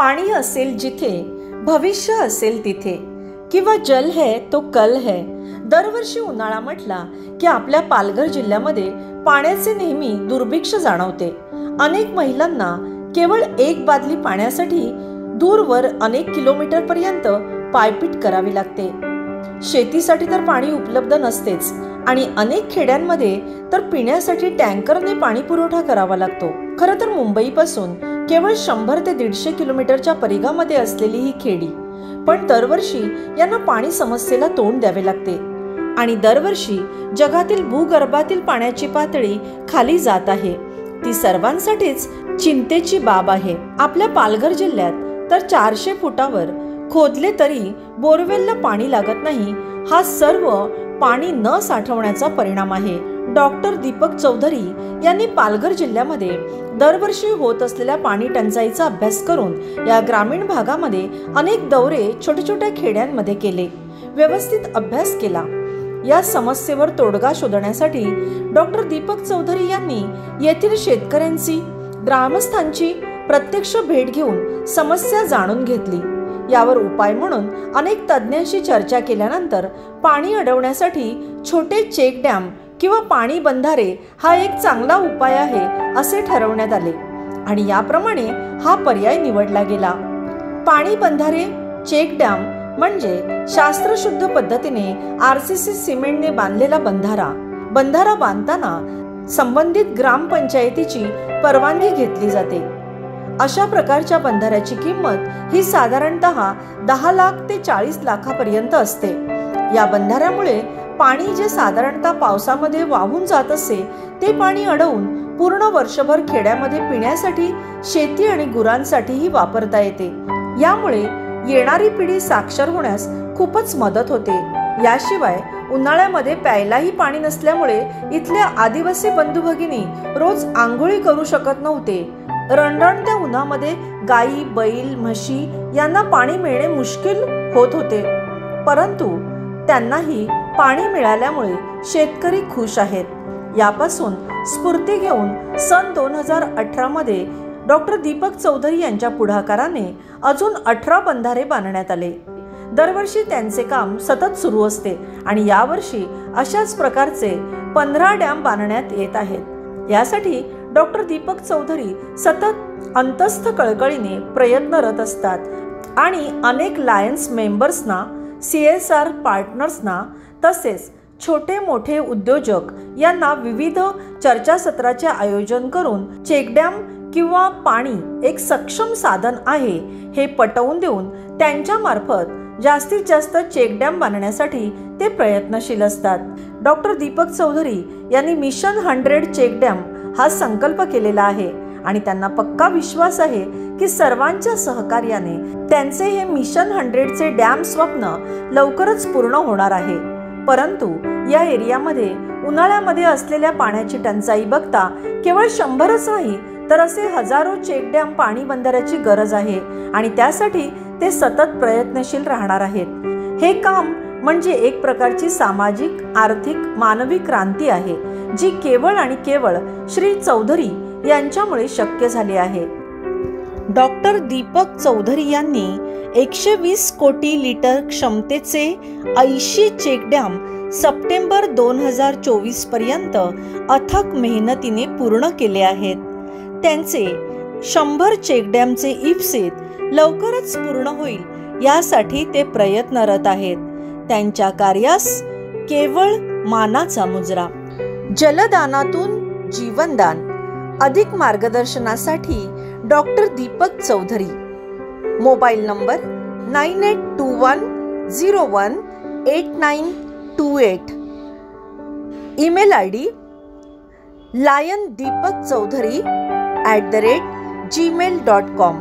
पाणी असेल जिथे भविष्य असेल तिथे, किंवा जल है तो कल है. दरवर्षी उन्हाळा म्हटला की आपल्या पालघर जिल्ह्यामध्ये पाण्याचे नेहमी दुर्भिक्ष जाणवते. अनेक महिलांना केवळ एक बादली पाण्यासाठी दूरवर अनेक किलोमीटर पर्यंत पायपीट करावी लागते. शेतीसाठी तर पाणी उपलब्ध नसतेच आणि अनेक खेड्यांमध्ये तर पिण्यासाठी टँकरने पाणी पुरवठा करावा लागतो. खरं तर मुंबईपासून केवळ 100 ते 150 किलोमीटरच्या परिघामध्ये असलेली ही खेडी, पण दरवर्षी यांना पाणी समस्येला तोंड द्यावे लागते आणि दरवर्षी जगातील भूगर्भातील पाण्याची पातळी खाली जात आहे. ती सर्वांसाठीच चिंतेची बाब आहे. आपल्या पालघर जिल्ह्यात तर 400 फुटावर खोदले तरी बोरवेलला पाणी लागत नाही. हा सर्व पाणी न साठवण्याचा परिणाम आहे. डॉक्टर दीपक चौधरी यांनी पालघर जिल्ह्यामध्ये दरवर्षी होत असलेल्या पाणी टंचाईचा अभ्यास करून या ग्रामीण भागामध्ये अनेक दौरे छोट्या छोट्या खेड्यांमध्ये केले, व्यवस्थित अभ्यास केला. या समस्येवर तोडगा शोधण्यासाठी डॉक्टर दीपक चौधरी यांनी येथील शेतकऱ्यांची, ग्रामस्थांची प्रत्यक्ष भेट घेऊन समस्या जाणून घेतली. यावर उपाय म्हणून अनेक तज्ज्ञांशी चर्चा केल्यानंतर पाणी अडवण्यासाठी छोटे चेक डॅम किंवा पाणी बंधारे हा एक चांगला उपाय आहे असे ठरवण्यात आले आणि याप्रमाणे हा पर्याय निवडला गेला. पाणी बंधारे, चेक डॅम म्हणजे शास्त्रशुद्ध पद्धतीने RCC सिमेंटने बांधलेला बंधारा. बंधारा बांधताना संबंधित ग्रामपंचायतीची परवानगी घेतली जाते. अशा प्रकारच्या बंधाऱ्याची किंमत ही साधारणतः 10 लाख ते 40 लाखापर्यंत असते. या बंधाऱ्यामुळे पाणी जे साधारणतः पावसामध्ये वाहून जात असे ते पाणी अडवून पूर्ण वर्षभर खेड्यामध्ये पिण्यासाठी, शेती आणि गुरांसाठीही वापरता येते. यामुळे येणारी पिढी साक्षर होण्यास खूपच मदत होते. याशिवाय उन्हाळ्यामध्ये प्यायलाही पाणी नसल्यामुळे इथल्या आदिवासी बंधू भगिनी रोज आंघोळी करू शकत नव्हते. रणरणत्या उन्हामध्ये गाई, बैल, म्हशी यांना पाणी मिळणे मुश्किल होत होते, परंतु त्यांनाही पाणी मिळाल्यामुळे शेतकरी खुश आहेत. यापासून स्फूर्ती घेऊन सन 2018 मध्ये डॉक्टर दीपक चौधरी यांच्या पुढाकाराने अजून 18 बंधारे बांधण्यात आले. दरवर्षी त्यांचे काम सतत सुरू असते आणि यावर्षी अशाच प्रकारचे 15 डॅम बांधण्यात येत आहेत. यासाठी डॉक्टर दीपक चौधरी सतत अंतस्थ कळकळीने प्रयत्नरत असतात आणि अनेक लायन्स मेंबर्सना, CSR पार्टनर्सना तसेच छोटे मोठे उद्योजक यांना विविध चर्चासत्राचे आयोजन करून चेकडॅम किंवा पाणी एक सक्षम साधन आहे हे पटवून देऊन त्यांच्या मार्फत जास्तीत जास्त चेकडॅम बांधण्यासाठी ते प्रयत्नशील असतात. डॉक्टर दीपक चौधरी यांनी मिशन 100 चेकडॅम हा संकल्प केलेला आहे आणि त्यांना पक्का विश्वास आहे की सर्वांच्या सहकार्याने त्यांचे हे मिशन 100 चे डॅम स्वप्न लवकरच पूर्ण होणार आहे. परंतु या एरियामध्ये उन्हाळ्यामध्ये असलेल्या पाण्याची टंचाई बघता केवळ 100च नाही तर असे हजारो चेक डॅम पाणी बंधाऱ्याची गरज आहे आणि त्यासाठी ते सतत प्रयत्नशील राहणार आहेत. हे काम म्हणजे एक प्रकारची सामाजिक, आर्थिक, मानवी क्रांती आहे जी केवळ आणि केवळ श्री चौधरी यांच्यामुळे शक्य झाली आहे. डॉक्टर दीपक चौधरी यांनी 120 कोटी लिटर क्षमतेचे 80 चेकडॅम सप्टेंबर 2024 पर्यंत अथक मेहनतीने पूर्ण केले आहेत. त्यांचे 100 चेकडॅमचे इप्सित लवकरच पूर्ण होईल यासाठी ते प्रयत्नरत आहेत. त्यांच्या कार्यास केवळ मानाचा मुजरा. जलदानातून जीवनदान. अधिक मार्गदर्शनासाठी doctor Deepak Chaudhary. Mobile number 9821018928. Email ID liondipakchaudhary@gmail.com.